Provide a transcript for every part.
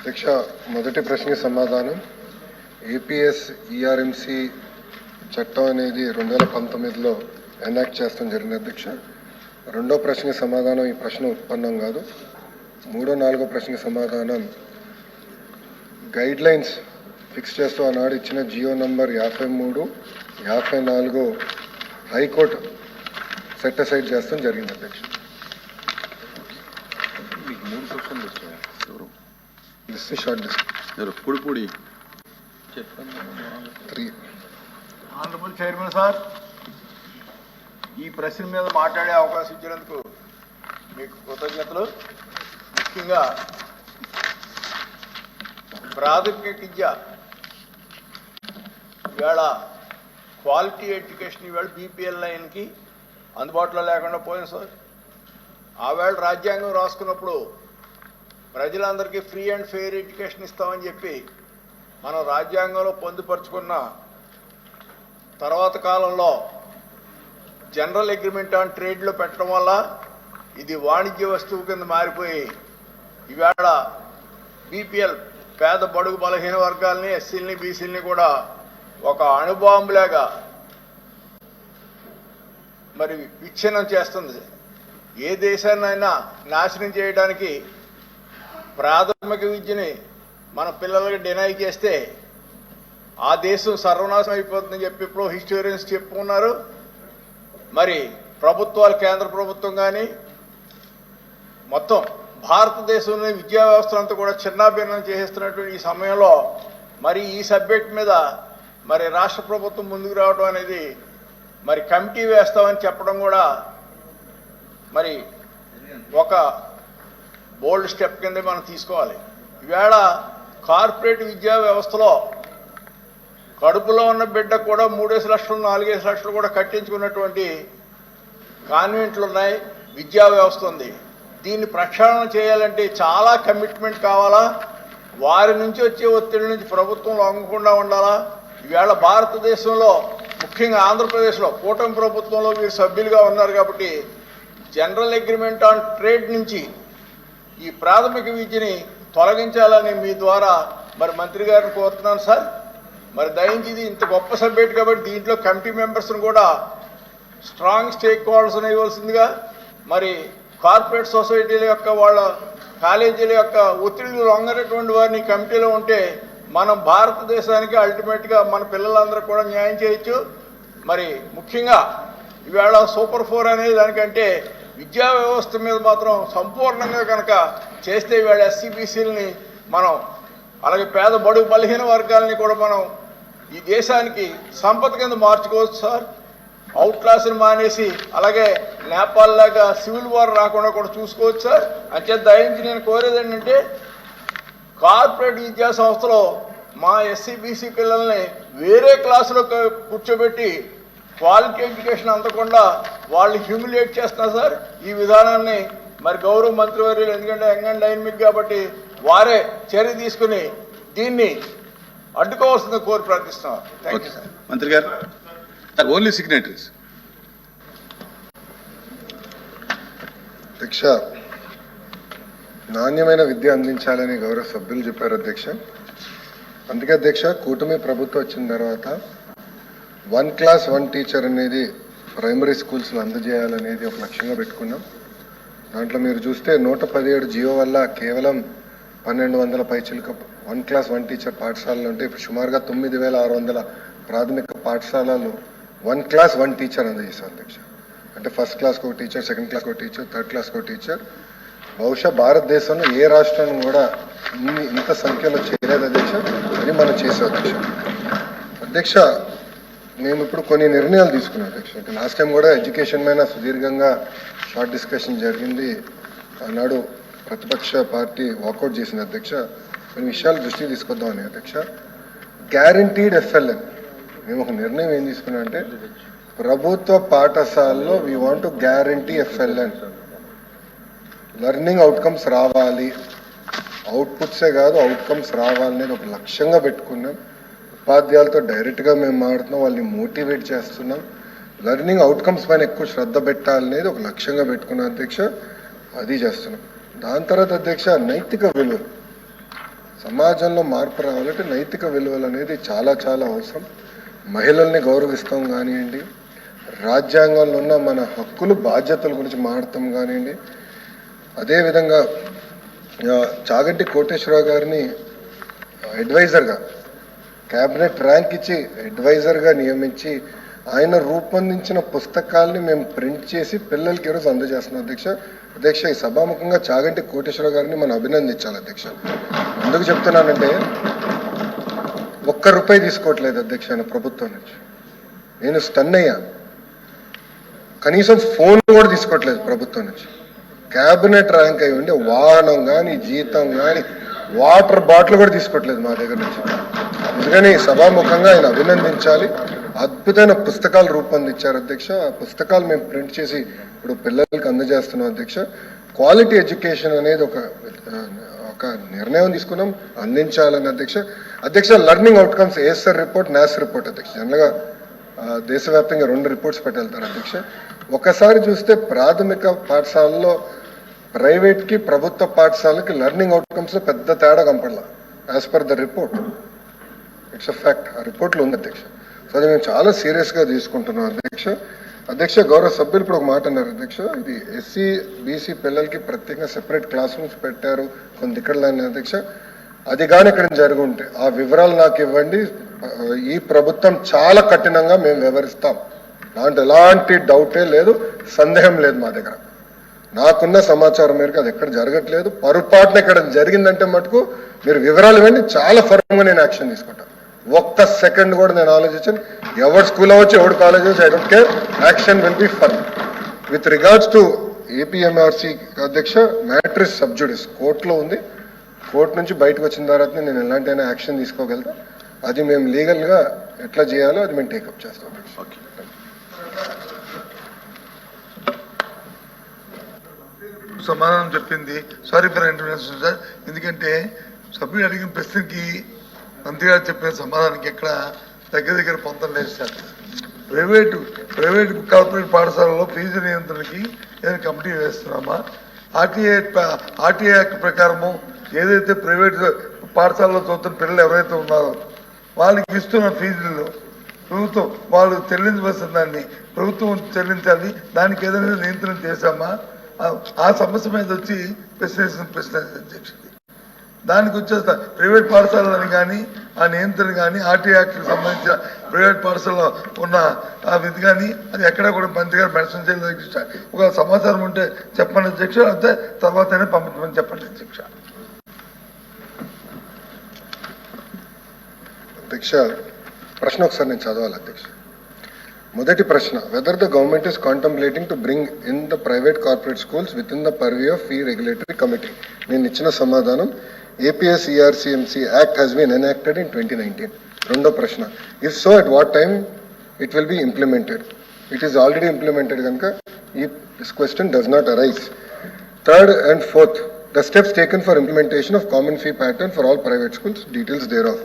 అధ్యక్ష, మొదటి ప్రశ్నకి సమాధానం. ఏపీఎస్ ఈఆర్ఎంసీ చట్టం అనేది 2019లో ఎనాక్ట్ చేస్తాం జరిగింది అధ్యక్ష. రెండో ప్రశ్నకి సమాధానం ఈ ప్రశ్న ఉత్పన్నం కాదు. మూడో నాలుగో ప్రశ్నకి సమాధానం గైడ్ లైన్స్ ఫిక్స్ చేస్తూ ఆనాడు ఇచ్చిన GO number 53, 54 high court set aside చేస్తాం జరిగింది అధ్యక్ష. Short list honourable chairman sir, ఈ ప్రశ్న మీద మాట్లాడే అవకాశం ఇచ్చినందుకు మీకు కృతజ్ఞతలు. ముఖ్యంగా ప్రాథమిక విద్య ఇవాళ క్వాలిటీ ఎడ్యుకేషన్ ఇవాళ బీపీఎల్ లైన్కి అందుబాటులో లేకుండా పోయింది సార్. ఆవేళ రాజ్యాంగం రాసుకున్నప్పుడు ప్రజలందరికీ ఫ్రీ అండ్ ఫెయిర్ ఎడ్యుకేషన్ ఇస్తామని చెప్పి మనం రాజ్యాంగంలో పొందుపరుచుకున్న తర్వాత కాలంలో జనరల్ అగ్రిమెంట్ ఆన్ ట్రేడ్లో పెట్టడం వల్ల ఇది వాణిజ్య వస్తువు కింద మారిపోయి ఇవాళ బీపీఎల్ పేద బడుగు బలహీన వర్గాల్ని, ఎస్సీలని, బీసీలని కూడా ఒక అణుబాంబులాగా మరి విచ్ఛిన్నం చేస్తుంది. ఏ దేశాన్నైనా నాశనం చేయడానికి ప్రాథమిక విద్యని మన పిల్లలకి డినై చేస్తే ఆ దేశం సర్వనాశనం అయిపోతుందని చెప్పి ఇప్పుడు హిస్టోరియన్స్ చెప్పుకున్నారు. మరి ప్రభుత్వాలు, కేంద్ర ప్రభుత్వం కానీ మొత్తం భారతదేశంలోని విద్యా వ్యవస్థ అంతా కూడా చిన్నాభిన్నం చేసేస్తున్నటువంటి ఈ సమయంలో మరి ఈ సబ్జెక్ట్ మీద మరి రాష్ట్ర ప్రభుత్వం ముందుకు రావడం అనేది మరి కమిటీ వేస్తామని చెప్పడం కూడా మరి ఒక బోల్డ్ స్టెప్ కింద మనం తీసుకోవాలి. ఈవేళ కార్పొరేట్ విద్యా వ్యవస్థలో కడుపులో ఉన్న బిడ్డ కూడా 3 లక్షలు 4 లక్షలు కూడా కట్టించుకున్నటువంటి కాన్వెంట్లు ఉన్నాయి, విద్యా వ్యవస్థ ఉంది. దీన్ని ప్రక్షాళన చేయాలంటే చాలా కమిట్మెంట్ కావాలా. వారి నుంచి వచ్చే ఒత్తిడి నుంచి ప్రభుత్వం లొంగకుండా ఉండాలా. ఈవేళ భారతదేశంలో ముఖ్యంగా ఆంధ్రప్రదేశ్లో కూటమి ప్రభుత్వంలో వీరు సభ్యులుగా ఉన్నారు కాబట్టి జనరల్ అగ్రిమెంట్ ఆన్ ట్రేడ్ నుంచి ఈ ప్రాథమిక విద్యని తొలగించాలని మీ ద్వారా మరి మంత్రి గారిని కోరుతున్నాను సార్. మరి దయించి ఇది ఇంత గొప్ప సబ్జెక్ట్ కాబట్టి దీంట్లో కమిటీ మెంబర్స్ని కూడా స్ట్రాంగ్ స్టేక్ హోల్డర్స్ని ఇవ్వాల్సిందిగా, మరి కార్పొరేట్ సొసైటీల యొక్క వాళ్ళ కాలేజీల యొక్క ఒత్తిడికి లొంగనటువంటి వారిని కమిటీలో ఉంటే మనం భారతదేశానికి అల్టిమేట్గా మన పిల్లలందరూ కూడా న్యాయం చేయొచ్చు. మరి ముఖ్యంగా ఈవేళ సూపర్ 4 అనే దానికంటే విద్యా వ్యవస్థ మీద మాత్రం సంపూర్ణంగా కనుక చేస్తే ఈవేళ ఎస్సీబీసీలని మనం అలాగే పేద బడుగు బలహీన వర్గాలని కూడా మనం ఈ దేశానికి సంపద కింద మార్చుకోవచ్చు సార్. అవుట్ క్లాస్ని మానేసి అలాగే నేపాల్ లాగా సివిల్ వార్ రాకుండా కూడా చూసుకోవచ్చు సార్. అంచేత దయించి నేను కోరేది ఏంటంటే కార్పొరేట్ విద్యా సంస్థలో మా ఎస్సీబీసీ పిల్లల్ని వేరే క్లాసులో కూర్చోబెట్టి క్వాలిటీ ఎడ్యుకేషన్ అందకుండా వాళ్ళు హ్యూమిలియేట్ చేస్తున్నారు సార్. ఈ విధానాన్ని మరి గౌరవ మంత్రివర్యులు, ఎందుకంటే యంగ్ అండ్ డైనమిక్ కాబట్టి వారే చర్య తీసుకుని దీన్ని అడ్డుకోవాల్సింది కోరి ప్రార్థిస్తున్నారు. Thank you sir. మంత్రి గారు, ఓన్లీ సిగ్నేటరీస్. అధ్యక్ష, నాణ్యమైన విద్య అందించాలని గౌరవ సభ్యులు చెప్పారు అధ్యక్ష. అందుకే అధ్యక్ష, కూటమి ప్రభుత్వం వచ్చిన తర్వాత 1 క్లాస్ 1 టీచర్ అనేది ప్రైమరీ స్కూల్స్లో అందజేయాలనేది ఒక లక్ష్యంగా పెట్టుకున్నాం. దాంట్లో మీరు చూస్తే 117 జియో వల్ల కేవలం 1200 పైచిలుక 1 క్లాస్ 1 టీచర్ పాఠశాలలు ఉంటే ఇప్పుడు సుమారుగా 9600 ప్రాథమిక పాఠశాలలు 1 క్లాస్ 1 టీచర్ అందజేశారు అధ్యక్ష. అంటే ఫస్ట్ క్లాస్కి ఒక టీచర్, సెకండ్ క్లాస్కి ఒక టీచర్, థర్డ్ క్లాస్కి ఒక టీచర్. బహుశా భారతదేశంలో ఏ రాష్ట్రం కూడా ఇంత సంఖ్యలో చేయలేదు అధ్యక్ష. అని మనం చేసాం అధ్యక్ష. అధ్యక్ష, మేము ఇప్పుడు కొన్ని నిర్ణయాలు తీసుకున్నాం అధ్యక్ష. లాస్ట్ టైం కూడా ఎడ్యుకేషన్ మీద సుదీర్ఘంగా షార్ట్ డిస్కషన్ జరిగింది. ఆనాడు ప్రతిపక్ష పార్టీ వాకౌట్ చేసింది అధ్యక్ష. కొన్ని విషయాలు దృష్టికి తీసుకొద్దామని అధ్యక్ష. గ్యారంటీడ్ ఎఫ్ఎల్ఎన్ మేము ఒక నిర్ణయం ఏం తీసుకున్నాం అంటే ప్రభుత్వ పాఠశాలలో we want to guarantee FLN. Learning outcomes రావాలి, అవుట్పుట్సే కాదు అవుట్కమ్స్ రావాలనేది ఒక లక్ష్యంగా పెట్టుకున్నాం. ఉపాధ్యాయులతో డైరెక్ట్గా మేము మాట్లాడుతున్నాం, వాళ్ళని మోటివేట్ చేస్తున్నాం. లెర్నింగ్ అవుట్కమ్స్ పైన ఎక్కువ శ్రద్ధ పెట్టాలనేది ఒక లక్ష్యంగా పెట్టుకున్నాం అధ్యక్ష. అది చేస్తున్నాం. దాని తర్వాత అధ్యక్ష, నైతిక విలువలు సమాజంలో మార్పు రావాలంటే నైతిక విలువలు అనేది చాలా చాలా అవసరం. మహిళల్ని గౌరవిస్తాం కానివ్వండి, రాజ్యాంగంలో ఉన్న మన హక్కులు బాధ్యతల గురించి మాట్లాడతాం కానివ్వండి, అదేవిధంగా చాగంటి కోటేశ్వరరావు గారిని అడ్వైజర్గా క్యాబినెట్ ర్యాంక్ ఇచ్చి అడ్వైజర్గా నియమించి ఆయన రూపొందించిన పుస్తకాల్ని మేము ప్రింట్ చేసి పిల్లలకి ఈరోజు అందజేస్తున్నాం అధ్యక్ష ఈ సభాముఖంగా చాగంటి కోటేశ్వరరావు గారిని మనం అభినందించాలి అధ్యక్ష. ఎందుకు చెప్తున్నానంటే ₹1 తీసుకోవట్లేదు అధ్యక్ష ఆయన ప్రభుత్వం నుంచి. నేను స్టన్ అయ్యా. కనీసం ఫోన్ కూడా తీసుకోవట్లేదు ప్రభుత్వం నుంచి. క్యాబినెట్ ర్యాంక్ అయి ఉండి వాహనం కానీ జీతం కానీ వాటర్ బాటిల్ కూడా తీసుకోవట్లేదు మా దగ్గర నుంచి. అందుకని సభాముఖంగా ఆయన అభినందించాలి. అద్భుతమైన పుస్తకాలు రూపొందించారు అధ్యక్ష. ఆ పుస్తకాలు మేము ప్రింట్ చేసి ఇప్పుడు పిల్లలకి అందజేస్తున్నాం అధ్యక్ష. క్వాలిటీ ఎడ్యుకేషన్ అనేది ఒక నిర్ణయం తీసుకున్నాం, అందించాలని అధ్యక్ష. Learning outcomes ASR report, NAS report అధ్యక్ష. జనరల్గా దేశవ్యాప్తంగా 2 రిపోర్ట్స్ పెట్టెళ్తారు అధ్యక్ష. ఒకసారి చూస్తే ప్రాథమిక పాఠశాలలో ప్రైవేట్కి ప్రభుత్వ పాఠశాలకి లెర్నింగ్ అవుట్కమ్స్లో పెద్ద తేడా కనపడలా. As per the report, it's a fact. ఆ రిపోర్ట్లో ఉంది అధ్యక్ష. సో అది మేము చాలా సీరియస్గా తీసుకుంటున్నాం అధ్యక్ష. గౌరవ సభ్యులు ఇప్పుడు ఒక మాట అన్నారు అధ్యక్ష. ఇది ఎస్సీ బీసీ పిల్లలకి ప్రత్యేకంగా సెపరేట్ క్లాస్ రూమ్స్ పెట్టారు కొన్ని దిక్కడలని అధ్యక్ష. అది కానీ ఇక్కడ జరిగి ఉంటే ఆ వివరాలు నాకు ఇవ్వండి. ఈ ప్రభుత్వం చాలా కఠినంగా మేము వివరిస్తాం. దాంట్లో ఎలాంటి డౌటే లేదు, సందేహం లేదు మా దగ్గర. నాకున్న సమాచారం మేరకు అది ఎక్కడ జరగట్లేదు. పొరపాటున ఇక్కడ జరిగిందంటే మటుకు మీరు వివరాలు ఇవ్వండి, చాలా ఫర్మ్గా నేను యాక్షన్ తీసుకుంటాను. 1 సెకండ్ కూడా నేను ఆలోచించాను. ఎవరు స్కూల్ అవ్వచ్చు, ఎవరు కాలేజ్ అవ్వచ్చు, I don't care. Action will be firm. With regards to APMRC అధ్యక్ష, మ్యాటర్ ఇస్ సబ్ జుడిస్, కోర్టులో ఉంది. కోర్టు నుంచి బయటకు వచ్చిన తర్వాత నేను ఎలాంటి యాక్షన్ తీసుకోగలుగుతా. అది మేము లీగల్గా ఎట్లా చేయాలో అది మేము టేకప్ చేస్తాం. సమాధానం చెప్పింది. Sorry for intervention sir. ఎందుకంటే సభ్యులు అడిగిన ప్రశ్నకి మంత్రి గారు చెప్పిన సమాధానానికి ఎక్కడ దగ్గర పొందడం లేదు సార్. ప్రైవేటు కార్పొరేట్ పాఠశాలలో ఫీజు నియంత్రణకి ఏదైనా కమిటీ వేస్తున్నామా? ఆర్టీఐ యాక్ట్ ప్రకారము ఏదైతే ప్రైవేట్ పాఠశాలలో చదువుతున్న పిల్లలు ఎవరైతే ఉన్నారో వాళ్ళకి ఇస్తున్న ఫీజుల్లో ప్రభుత్వం వాళ్ళు చెల్లించవలసిన దాన్ని ప్రభుత్వం చెల్లించాలి. దానికి ఏదైనా నియంత్రణ చేశామా? ఆ సమస్య మీద వచ్చి ప్రశ్న అధ్యక్షుడు. దానికి వచ్చేస్తా ప్రైవేట్ పాఠశాలని కానీ ఆ నియంత్రణ కానీ ఆర్టీ యాక్ట్కి సంబంధించిన ప్రైవేట్ పాఠశాలలో ఉన్న ఆ విధి కానీ అది ఎక్కడ కూడా మంత్రి గారు మెన్షన్ చేయలేదు అధ్యక్ష. ఒక సమాచారం ఉంటే చెప్పండి అధ్యక్ష, అంతే తర్వాతనే పంపించమని చెప్పండి అధ్యక్ష. అధ్యక్ష ప్రశ్న ఒకసారి నేను చదవాలి అధ్యక్ష. మొదటి ప్రశ్న, whether the government is contemplating to bring in the private corporate schools within the purview of fee regulatory committee. నేను ఇచ్చిన సమాధానం APSERCMC act has been enacted in 2019. రెండో ప్రశ్న, if so at what time it will be implemented? It is already implemented కనుక this question does not arise. Third and fourth, the steps taken for implementation of common fee pattern for all private schools, details thereof.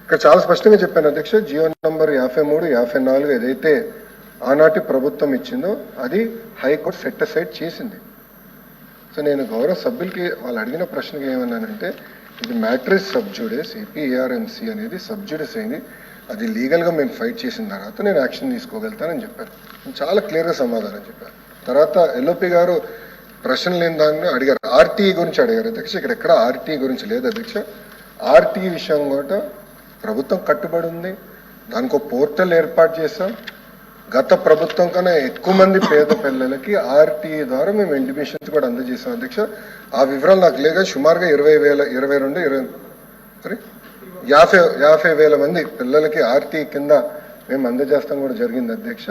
ఇక్కడ చాలా స్పష్టంగా చెప్పాను అధ్యక్ష. Jio number 53, 54 ఏదైతే ఆనాటి ప్రభుత్వం ఇచ్చిందో అది హైకోర్టు సెట్ అసైడ్ చేసింది. సో నేను గౌరవ సభ్యులకి వాళ్ళు అడిగిన ప్రశ్నకి ఏమన్నానంటే, ఇది మ్యాట్రిస్ సబ్జుడిస్, ఏపీఏఆర్ఎంసీ అనేది సబ్జుడిస్ అయింది. అది లీగల్గా మేము ఫైట్ చేసిన తర్వాత నేను యాక్షన్ తీసుకోగలుగుతానని చెప్పాను. నేను చాలా క్లియర్గా సమాధానం చెప్పాను. తర్వాత ఎల్ఓపి గారు ప్రశ్న లేని దాన్ని అడిగారు. ఆర్టీఈ గురించి అడిగారు అధ్యక్ష. ఇక్కడ ఎక్కడ ఆర్టీఈ గురించి లేదు అధ్యక్ష. ఆర్టీఈ విషయం కూడా ప్రభుత్వం కట్టుబడి ఉంది. దానికి ఒక పోర్టల్ ఏర్పాటు చేస్తాం. గత ప్రభుత్వం కన్నా ఎక్కువ మంది పేద పిల్లలకి ఆర్టీఈ ద్వారా మేము ఇంటిమేషన్స్ కూడా అందజేసాం అధ్యక్ష. ఆ వివరాలు నాకు లేక సుమారుగా 50,000 మంది పిల్లలకి ఆర్టీఈ కింద మేము అందజేస్తాం కూడా జరిగింది అధ్యక్ష.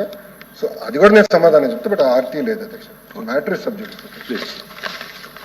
సో అది కూడా నేను సమాధానం చెప్తా. బట్ ఆర్టీఈ లేదు అధ్యక్ష. Matter is subject.